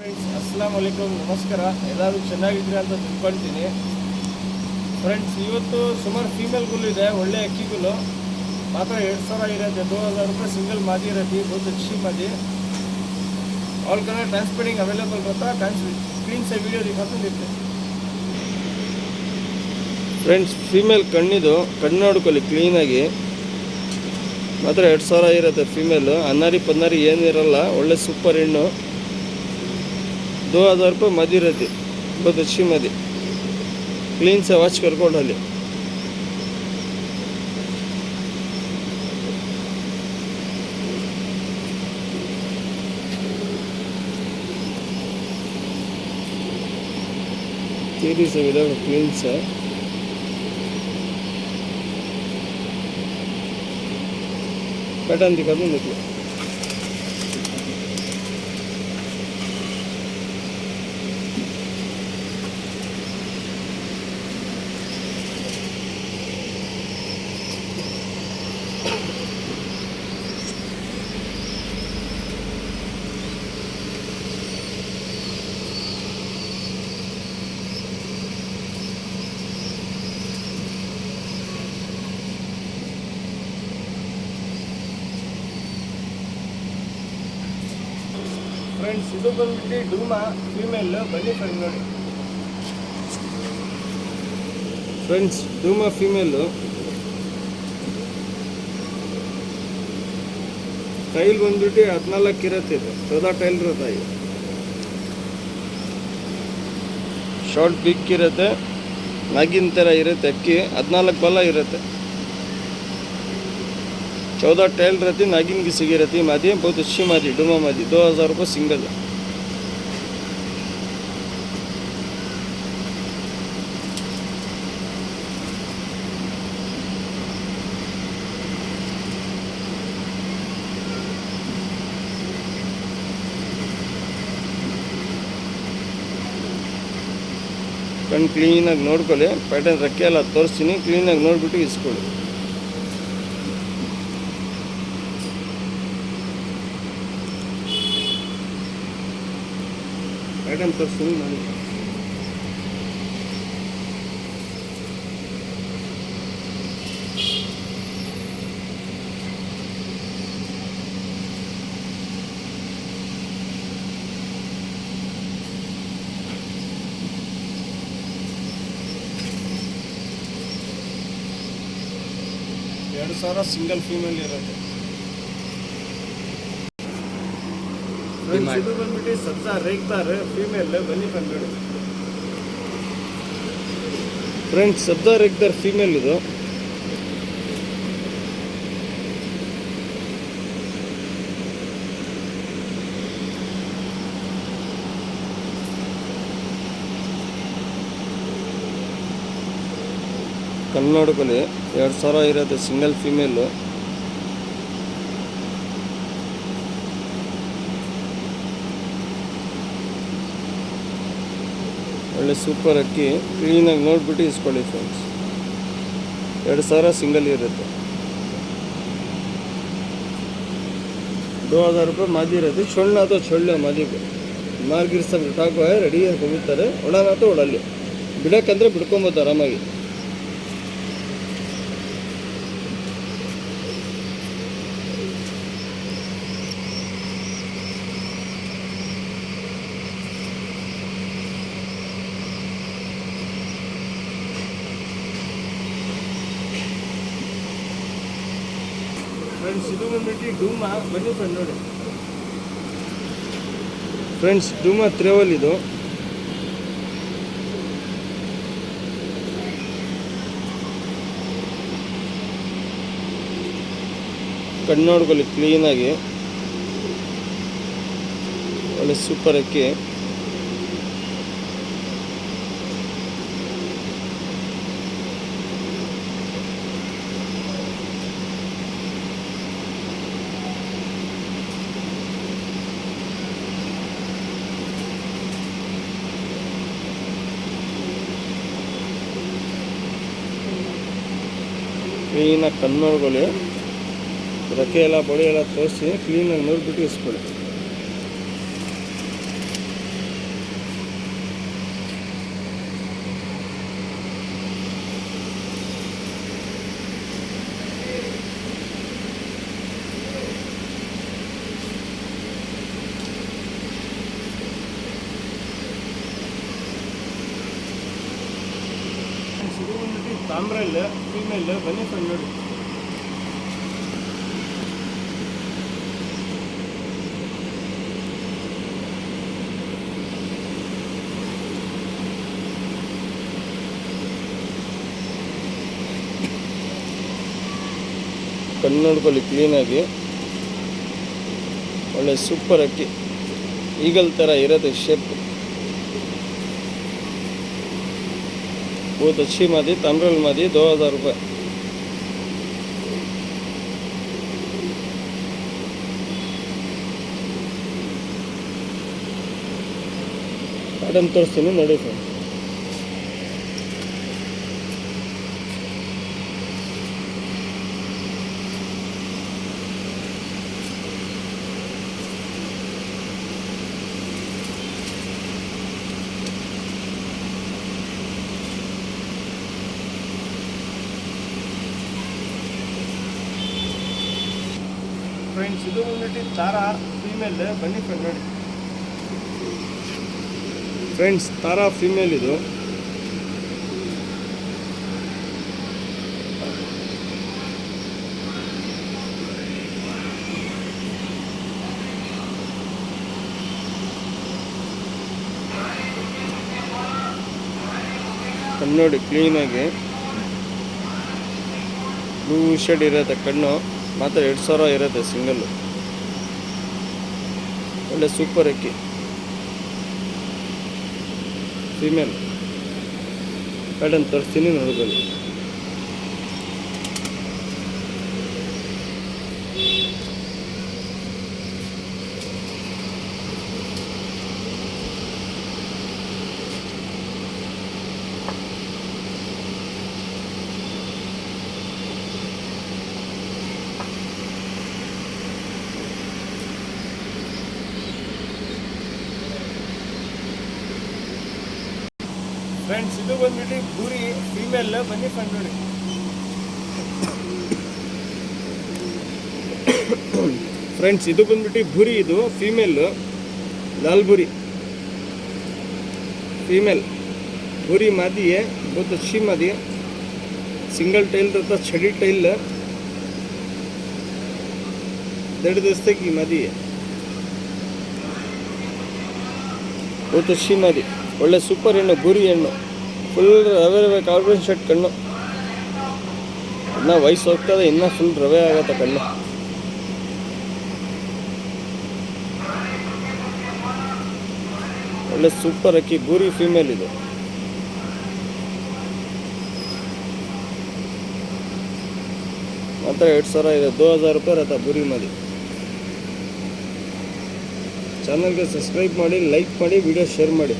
Friends ಅಸ್ಸಲಾಮ್ ವಲೈಕುಮ್, ನಮಸ್ಕಾರ. ಎಲ್ಲರೂ ಚೆನ್ನಾಗಿದ್ದೀರಿ ಅಂತ ತಿಳ್ಕೊಳ್ತೀನಿ. ಫ್ರೆಂಡ್ಸ್, ಇವತ್ತು ಸುಮಾರು ಫೀಮೇಲ್ಗಳು ಇದೆ, ಒಳ್ಳೆ ಅಕ್ಕಿಗಳು ಮಾತ್ರ 2000 ಇರುತ್ತೆ. 2000 रुपये सिंगल मादी रहती है, बहुत अच्छी मादी. ऑल कलर ट्रांसपेरेंट अवेलेबल रहता है. क्लीन से वीडियो दिखाते देखते. ಫ್ರೆಂಡ್ಸ್, ಫೀಮೇಲ್ ಕಣ್ಣು ನೋಡ್ಕೊಳ್ಳಿ ಕ್ಲೀನಾಗಿ. ಮಾತ್ರ 2000 ಇರುತ್ತೆ ಫೀಮೇಲು. ಅನ್ನಾರಿ ಪನ್ನಾರಿ ಏನಿರಲ್ಲ, ಒಳ್ಳೆ ಸೂಪರ್ ಹೆಣ್ಣು. 2000 रुपये मदी रहती, बहुत अच्छी मदी. क्लीन से वॉच करको डाली. तेरी से विदा क्लीन से पैटर्न दिखा दूँ देखिए. ಫ್ರೆಂಡ್ಸ್, ಇದು ಬಂದ್ಬಿಟ್ಟು ಡೂಮಾ ಫೀಮೇಲ್. ಬನ್ನಿ ಫ್ರೆಂಡ್ ನೋಡಿ. ಫ್ರೆಂಡ್ಸ್, ಡೂಮಾ ಫೀಮೇಲು. ಟೈಲ್ ಬಂದ್ಬಿಟ್ಟು 14 ಇರುತ್ತೆ. ಇದು 14 ಟೈಲ್ ಇರುತ್ತೆ. ಇದು ಶಾರ್ಟ್ ಬಿಕ್ ಇರುತ್ತೆ, ನಾಗಿನ ಥರ ಇರುತ್ತೆ ಅಕ್ಕಿ. 14 ಬಲ ಇರುತ್ತೆ. 14 टैल रहती, नागिन की सिगी रहती. मादी बहुत अच्छी मादी, डुमा मादी. 2000 रुपये सिंगल. कण क्लीन आगे नोड्ಕೊಳ್ಳಿ. पैटर्न रखे ಎಲ್ಲ ತೋರಿಸ್ತೀನಿ. क्लीन आगे ನೋಡ್ಬಿಟ್ಟು ಇಸ್ಕೊಳ್ಳಿ. पैटर्न तोरिಸ್ತೀನಿ ನೋಡಿ. ಎರಡು ಸಾವಿರ ಸಿಂಗಲ್ ಫೀಮೇಲ್ ಇರುತ್ತೆ. ಇದು ಬಂದ್ಬಿಟ್ಟು ಸಬ್ಜಾ ರೇಗ್ದಾರ್ ಫೀಮೇಲ್. ಬನ್ನಿ ಫ್ರೆಂಡ್ ನೋಡಿ. ಫ್ರೆಂಡ್ಸ್, ಸಬ್ಜಾ ರೇಗ್ದಾರ್ ಫೀಮೇಲ್ ಇದು. ಕಣ್ಣು ನೋಡ್ಕೊಳ್ಳಿ. 2000 ಇರುತ್ತೆ ಸಿಂಗಲ್ ಫೀಮೇಲು. ಒಳ್ಳೆ ಸೂಪರ್ ಅಕ್ಕಿ. ಕ್ಲೀನಾಗಿ ನೋಡ್ಬಿಟ್ಟು ಇಸ್ಕೊಳ್ಳಿ ಫ್ರೆಂಡ್ಸ್. 2000 ಸಿಂಗಲ್ ಇರುತ್ತೆ. 2000 रुपये मादी रहती. छोड़ना तो छोड़ लो मादी को. मार्गिर सब ಟಾಕೋ ರೆಡಿ ಹೋಗುತ್ತಾರೆ. ಒಡನ तो ಒಡಲ್ಲಿ ಬಿಡಕ್ಕಂದ್ರೆ ಬಿಡ್ಕೊಬೋದು ಆರಾಮಾಗಿ. ಫ್ರೆಂಡ್ಸ್, ಇದು ಬಂದ್ಬಿಟ್ಟು ಡೂಮಾ. ಬನ್ನಿ ಫ್ರೆಂಡ್ ನೋಡಿ. ಫ್ರೆಂಡ್ಸ್, ಡೂಮಾ ತ್ರೇವಲ್ ಇದು. ಕಣ್ಣು ನೋಡ್ಕೊಳ್ಳಿ ಕ್ಲೀನಾಗಿ. ಒಳ್ಳೆ ಸೂಪರ್ ಅಕ್ಕಿ. ಕ್ಲೀನಾಗಿ ಕಣ್ಣು ನೋಡ್ಕೊಳ್ಳಿ. ರೆಕ್ಕೆ ಎಲ್ಲ ಬಡಿ ಎಲ್ಲ ತೋರಿಸಿ ಕ್ಲೀನಾಗಿ ನೋಡಿಬಿಟ್ಟು ಇಸ್ಕೊಳ್ಳಿ. ಬಂದ್ಬಿಟ್ಟು ತಾಮ್ರಲ್ ಫೀಮೇಲ್. ಬನ್ನಿ ಫ್ರೆಂಡ್ ನೋಡಿ. ಕಣ್ಣು ನೋಡ್ಕೊಳ್ಳಿ ಕ್ಲೀನಾಗಿ. ಒಳ್ಳೆ ಸೂಪರ್ ಅಕ್ಕಿ, ಈಗಲ್ ಥರ ಇರೋದು ಶೇಪ್. बहुत अच्छी मादी, ताम्रल मादी 2000 रुपये. पैटर्न तोरिस्ತೀನಿ ನೋಡಿ ಫ್ರೆಂಡ್. ಫ್ರೆಂಡ್ಸ್ ಇದು ಬಂದ್ಬಿಟ್ಟು ತಾರಾ ಫೀಮೇಲ್. ಬನ್ನಿ ಫ್ರೆಂಡ್ ನೋಡಿ. ಫ್ರೆಂಡ್ಸ್ ತಾರಾ ಫೀಮೇಲ್ ಇದು. ಕಣ್ಣು ನೋಡಿ ಕ್ಲೀನಾಗಿ ಬ್ಲೂ ಶೇಡ್ ಇರುತ್ತೆ ಕಣ್ಣು. ಮಾತ್ರ 2000 ಇರುತ್ತೆ ಸಿಂಗಲ್ಲು. ಒಳ್ಳೆ ಸೂಪರ್ ಅಕ್ಕಿ ಫೀಮೇಲ್. ಪ್ಯಾಟರ್ನ್ ತೋರಿಸ್ತೀನಿ ನೋಡ್ಕೊಳ್ಳಿ. ಫ್ರೆಂಡ್ಸ್ ಇದು ಬಂದ್ಬಿಟ್ಟು ಬೂರಿ ಫೀಮೇಲ್. ಬನ್ನಿ ಫ್ರೆಂಡ್ ನೋಡಿ. ಫ್ರೆಂಡ್ಸ್ ಇದು ಬಂದ್ಬಿಟ್ಟು ಬೂರಿ, ಇದು ಫೀಮೇಲ್. लाल बुरी फीमेल. बुरी मादी है, बहुत अच्छी मादी है. सिंगल टेल रहता, छड़ी टेल, 1.5 दस्ते की मादी है. बहुत अच्छी मादी, ಒಳ್ಳೆ ಸೂಪರ್ ಹೆಣ್ಣು, ಗುರಿ ಹೆಣ್ಣು. ಫುಲ್ ರವೆ ರವೆ ಕಾರ್ಬನ್ ಶರ್ಟ್ ಕಣ್ಣು. ಇನ್ನೂ ವಯಸ್ಸು ಹೋಗ್ತದೆ, ಇನ್ನೂ ಫುಲ್ ರವೆ ಆಗತ್ತೆ ಕಣ್ಣು. ಒಳ್ಳೆ ಸೂಪರ್ ಅಕ್ಕಿ ಬೂರಿ ಫೀಮೇಲ್ ಇದು. ಮಾತ್ರ 2000 ಇದೆ, 2000 ರೂಪಾಯಿ रहता ಬೂರಿ ಮಾದಿ. ಚಾನಲ್ಗೆ ಸಬ್ಸ್ಕ್ರೈಬ್ ಮಾಡಿ, ಲೈಕ್ ಮಾಡಿ, ವಿಡಿಯೋ ಶೇರ್ ಮಾಡಿ.